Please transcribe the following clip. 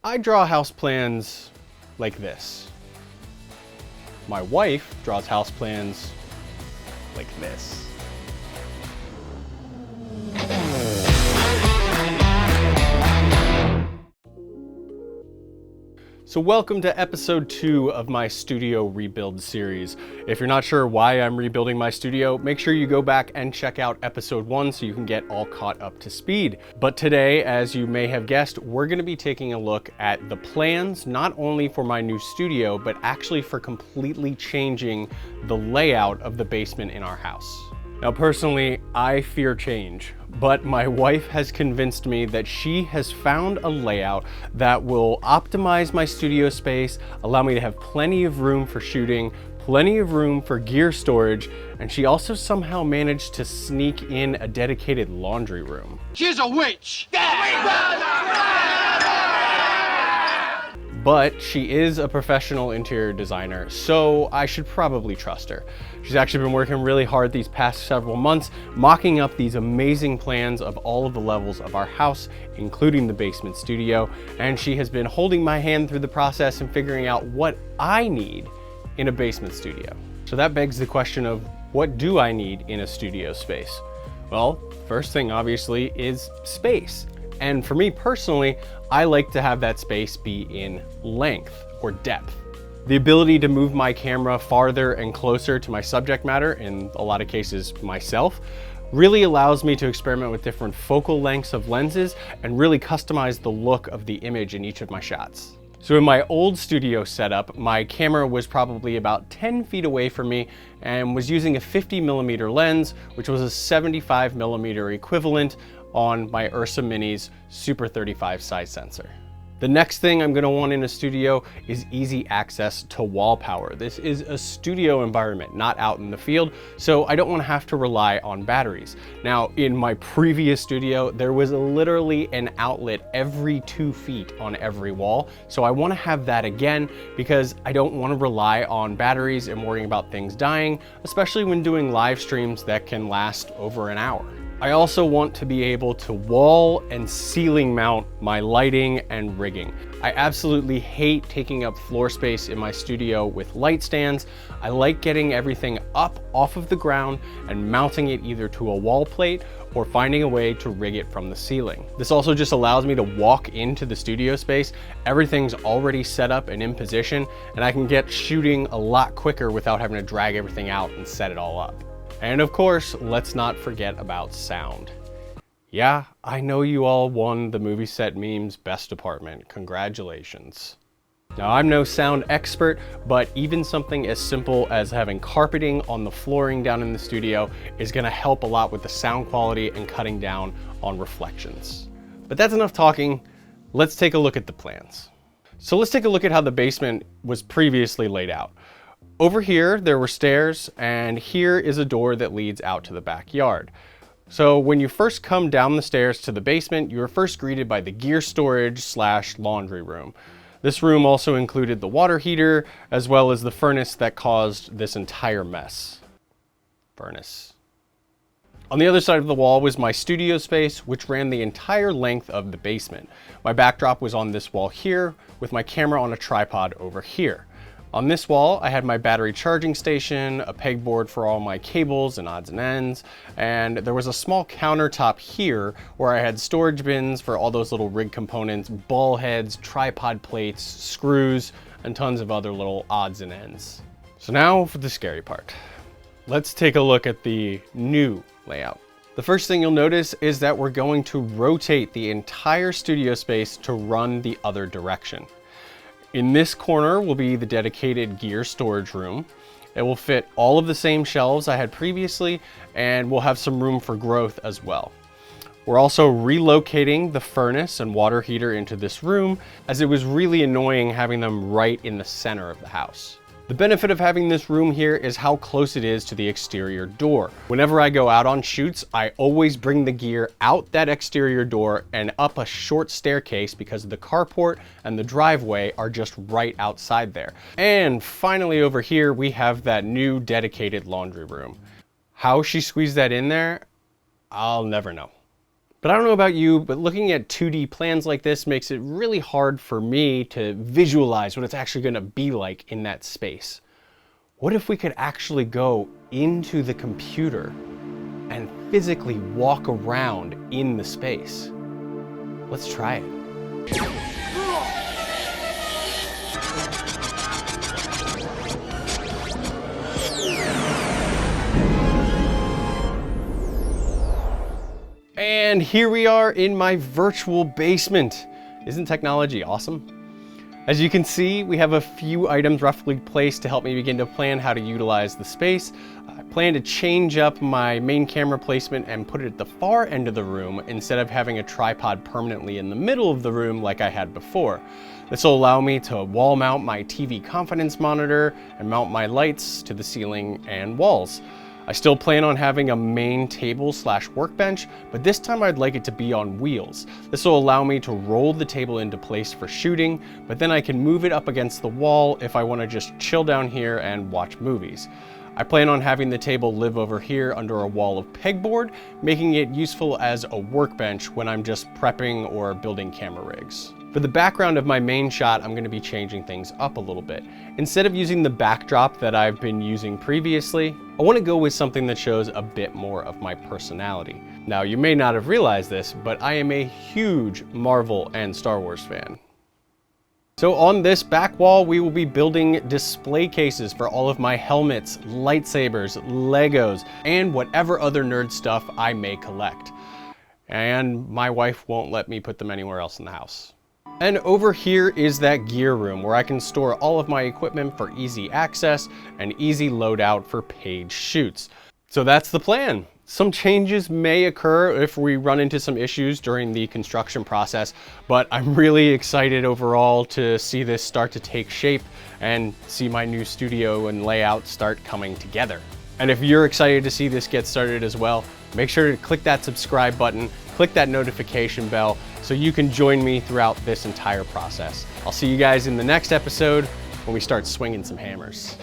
I draw house plans like this. My wife draws house plans like this. So welcome to episode 2 of my studio rebuild series. If you're not sure why I'm rebuilding my studio, make sure you go back and check out episode 1 so you can get all caught up to speed. But today, as you may have guessed, we're going to be taking a look at the plans, not only for my new studio, but actually for completely changing the layout of the basement in our house. Now personally, I fear change, but my wife has convinced me that she has found a layout that will optimize my studio space, allow me to have plenty of room for shooting, plenty of room for gear storage, and she also somehow managed to sneak in a dedicated laundry room. She's a witch! But she is a professional interior designer, so I should probably trust her. She's actually been working really hard these past several months, mocking up these amazing plans of all of the levels of our house, including the basement studio, and she has been holding my hand through the process and figuring out what I need in a basement studio. So that begs the question of, what do I need in a studio space? Well, first thing obviously is space. And for me personally, I like to have that space be in length or depth. The ability to move my camera farther and closer to my subject matter, in a lot of cases myself, really allows me to experiment with different focal lengths of lenses and really customize the look of the image in each of my shots. So in my old studio setup, my camera was probably about 10 feet away from me and was using a 50mm lens, which was a 75mm equivalent on my Ursa Mini's Super 35 size sensor. The next thing I'm gonna want in a studio is easy access to wall power. This is a studio environment, not out in the field, so I don't wanna have to rely on batteries. Now, in my previous studio, there was literally an outlet every 2 feet on every wall, so I wanna have that again because I don't wanna rely on batteries and worrying about things dying, especially when doing live streams that can last over an hour. I also want to be able to wall and ceiling mount my lighting and rigging. I absolutely hate taking up floor space in my studio with light stands. I like getting everything up off of the ground and mounting it either to a wall plate or finding a way to rig it from the ceiling. This also just allows me to walk into the studio space. Everything's already set up and in position, and I can get shooting a lot quicker without having to drag everything out and set it all up. And of course, let's not forget about sound. Yeah, I know you all won the Movie Set Memes Best Department. Congratulations. Now, I'm no sound expert, but even something as simple as having carpeting on the flooring down in the studio is gonna help a lot with the sound quality and cutting down on reflections. But that's enough talking. Let's take a look at the plans. So let's take a look at how the basement was previously laid out. Over here, there were stairs, and here is a door that leads out to the backyard. So when you first come down the stairs to the basement, you are first greeted by the gear storage / laundry room. This room also included the water heater, as well as the furnace that caused this entire mess. Furnace. On the other side of the wall was my studio space, which ran the entire length of the basement. My backdrop was on this wall here, with my camera on a tripod over here. On this wall, I had my battery charging station, a pegboard for all my cables and odds and ends, and there was a small countertop here where I had storage bins for all those little rig components, ball heads, tripod plates, screws, and tons of other little odds and ends. So now for the scary part. Let's take a look at the new layout. The first thing you'll notice is that we're going to rotate the entire studio space to run the other direction. In this corner will be the dedicated gear storage room. It will fit all of the same shelves I had previously, and we'll have some room for growth as well. We're also relocating the furnace and water heater into this room, as it was really annoying having them right in the center of the house. The benefit of having this room here is how close it is to the exterior door. Whenever I go out on shoots, I always bring the gear out that exterior door and up a short staircase because the carport and the driveway are just right outside there. And finally over here, we have that new dedicated laundry room. How she squeezed that in there, I'll never know. But I don't know about you, but looking at 2D plans like this makes it really hard for me to visualize what it's actually going to be like in that space. What if we could actually go into the computer and physically walk around in the space? Let's try it. And here we are in my virtual basement. Isn't technology awesome? As you can see, we have a few items roughly placed to help me begin to plan how to utilize the space. I plan to change up my main camera placement and put it at the far end of the room instead of having a tripod permanently in the middle of the room like I had before. This will allow me to wall mount my TV confidence monitor and mount my lights to the ceiling and walls. I still plan on having a main table/workbench, but this time I'd like it to be on wheels. This will allow me to roll the table into place for shooting, but then I can move it up against the wall if I want to just chill down here and watch movies. I plan on having the table live over here under a wall of pegboard, making it useful as a workbench when I'm just prepping or building camera rigs. For the background of my main shot, I'm going to be changing things up a little bit. Instead of using the backdrop that I've been using previously, I want to go with something that shows a bit more of my personality. Now, you may not have realized this, but I am a huge Marvel and Star Wars fan. So on this back wall, we will be building display cases for all of my helmets, lightsabers, Legos, and whatever other nerd stuff I may collect. And my wife won't let me put them anywhere else in the house. And over here is that gear room where I can store all of my equipment for easy access and easy loadout for paid shoots. So that's the plan. Some changes may occur if we run into some issues during the construction process, but I'm really excited overall to see this start to take shape and see my new studio and layout start coming together. And if you're excited to see this get started as well, make sure to click that subscribe button, click that notification bell so you can join me throughout this entire process. I'll see you guys in the next episode when we start swinging some hammers.